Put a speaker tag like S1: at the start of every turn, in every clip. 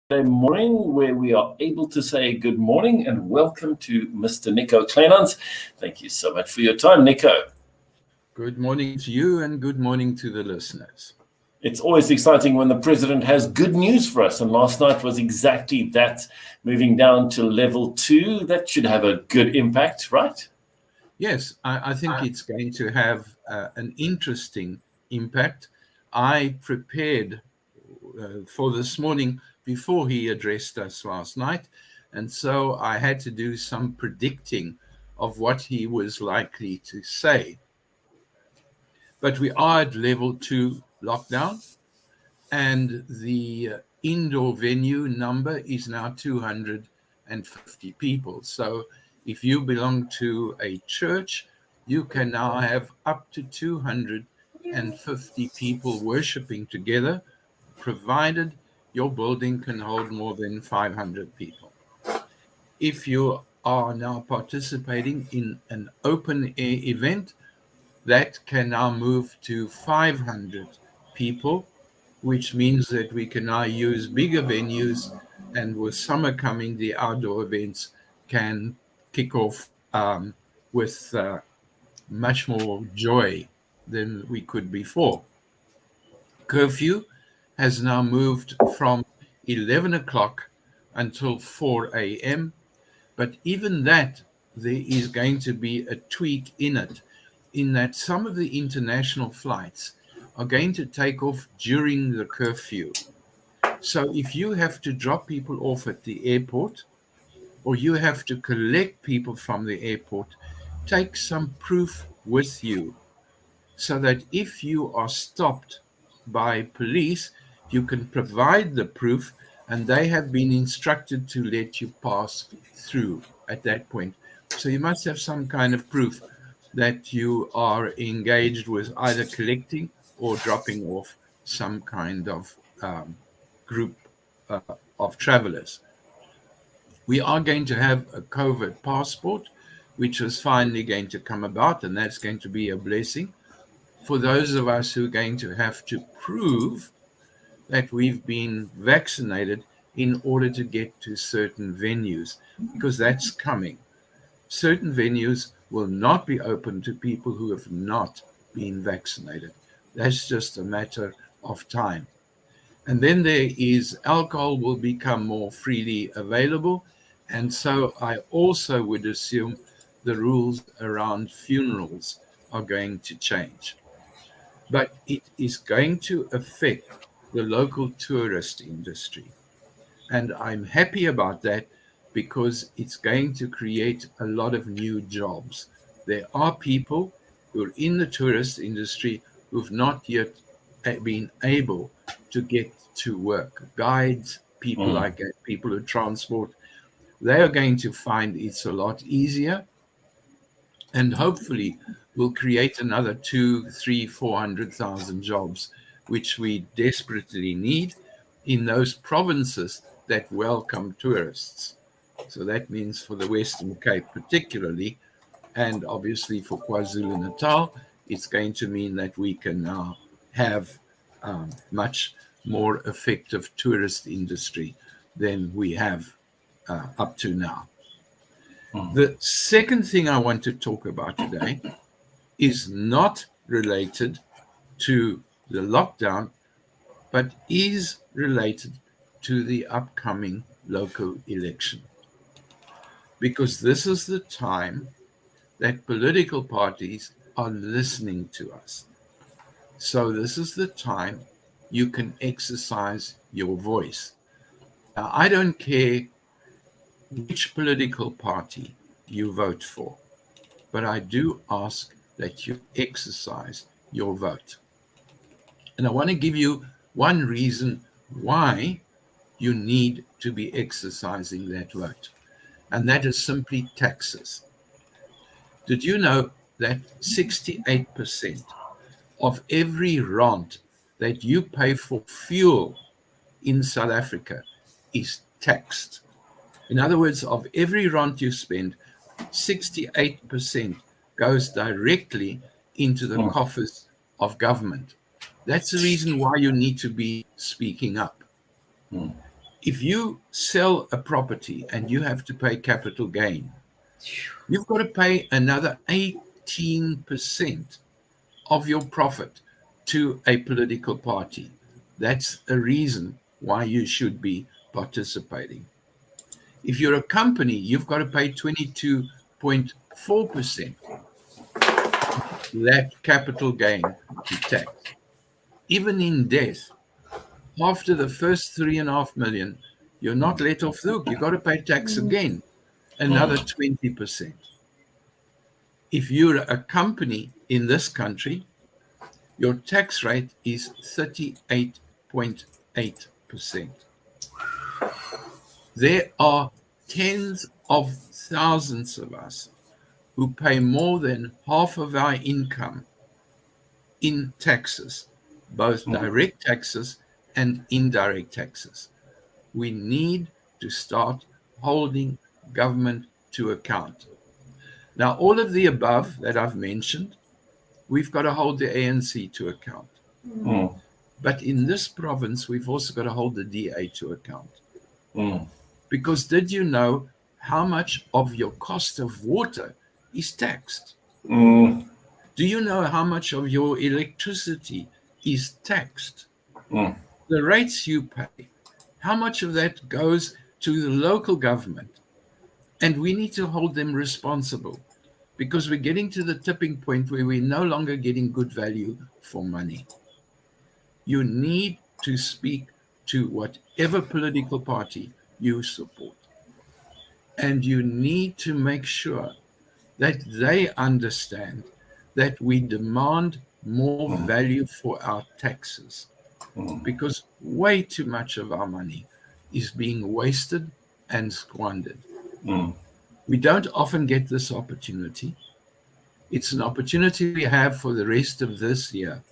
S1: Morning, where we are able to say good morning and welcome to Mr. Nico Kleynhans. Thank you so much for your time, Nico.
S2: Good morning to you and good morning to the listeners.
S1: It's always exciting when the president has good news for us, and last night was exactly that, moving down to level 2. That should have a good impact, right?
S2: Yes, I think it's going to have an interesting impact. I prepared for this morning before he addressed us last night, and so I had to do some predicting of what he was likely to say. But we are at level 2 lockdown, and the indoor venue number is now 250 people. So if you belong to a church, you can now have up to 250 people worshiping together, provided your building can hold more than 500 people. If you are now participating in an open air event, that can now move to 500 people, which means that we can now use bigger venues, and with summer coming, the outdoor events can kick off with much more joy than we could before. Curfew has now moved from 11 o'clock until 4 a.m., but even that, there is going to be a tweak in it, in that some of the international flights are going to take off during the curfew. So if you have to drop people off at the airport, or you have to collect people from the airport, take some proof with you, so that if you are stopped by police, you can provide the proof, and they have been instructed to let you pass through at that point. So you must have some kind of proof that you are engaged with either collecting or dropping off some kind of group uh, of travelers. We are going to have a COVID passport, which is finally going to come about, and that's going to be a blessing for those of us who are going to have to prove that we've been vaccinated in order to get to certain venues, because that's coming. Certain venues will not be open to people who have not been vaccinated. That's just a matter of time. And then there is alcohol will become more freely available. And so I also would assume the rules around funerals are going to change. But it is going to affect the local tourist industry. And I'm happy about that, because it's going to create a lot of new jobs. There are people who are in the tourist industry who've not yet been able to get to work. Guides, people like that, people who transport, they are going to find it's a lot easier, and hopefully will create another 2, 3, 400,000 jobs, which we desperately need in those provinces that welcome tourists. So that means for the Western Cape particularly, and obviously for KwaZulu-Natal, it's going to mean that we can now have much more effective tourist industry than we have up to now. The second thing I want to talk about today is not related to the lockdown, but is related to the upcoming local election. Because this is the time that political parties are listening to us. So this is the time you can exercise your voice. Now, I don't care which political party you vote for, but I do ask that you exercise your vote. And I want to give you one reason why you need to be exercising that vote, and that is simply taxes. Did you know that 68% of every rand that you pay for fuel in South Africa is taxed? In other words, of every rand you spend, 68% goes directly into the coffers of government. That's the reason why you need to be speaking up. If you sell a property and you have to pay capital gain, you've got to pay another 18% of your profit to a political party. That's a reason why you should be participating. If you're a company, you've got to pay 22.4% that capital gain to tax. Even in death, after the first 3.5 million, you're not let off the hook. You've got to pay tax again, another 20%. If you're a company in this country, your tax rate is 38.8%. There are tens of thousands of us who pay more than half of our income in taxes, both direct taxes and indirect taxes. We need to start holding government to account. Now, all of the above that I've mentioned, we've got to hold the ANC to account. But in this province, we've also got to hold the DA to account. Because did you know how much of your cost of water is taxed? Do you know how much of your electricity is taxed? The rates you pay, how much of that goes to the local government? And we need to hold them responsible, because we're getting to the tipping point where we're no longer getting good value for money. You need to speak to whatever political party you support. And you need to make sure that they understand that we demand more value for our taxes, because way too much of our money is being wasted and squandered. We don't often get this opportunity. It's an opportunity we have for the rest of this year.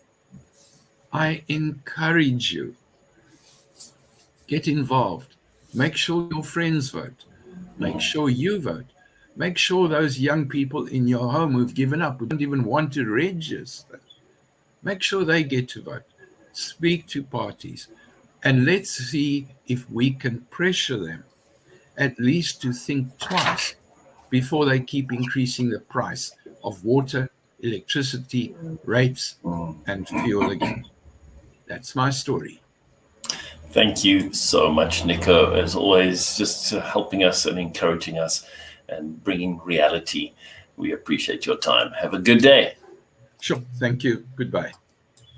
S2: I encourage you, get involved. Make sure your friends vote. Make sure you vote. Make sure those young people in your home who've given up, who don't even want to register, make sure they get to vote. Speak to parties. And let's see if we can pressure them at least to think twice before they keep increasing the price of water, electricity, rates, and fuel again. That's my story.
S1: Thank you so much, Nico, as always, just helping us and encouraging us and bringing reality. We appreciate your time. Have a good day.
S2: Sure. Thank you. Goodbye.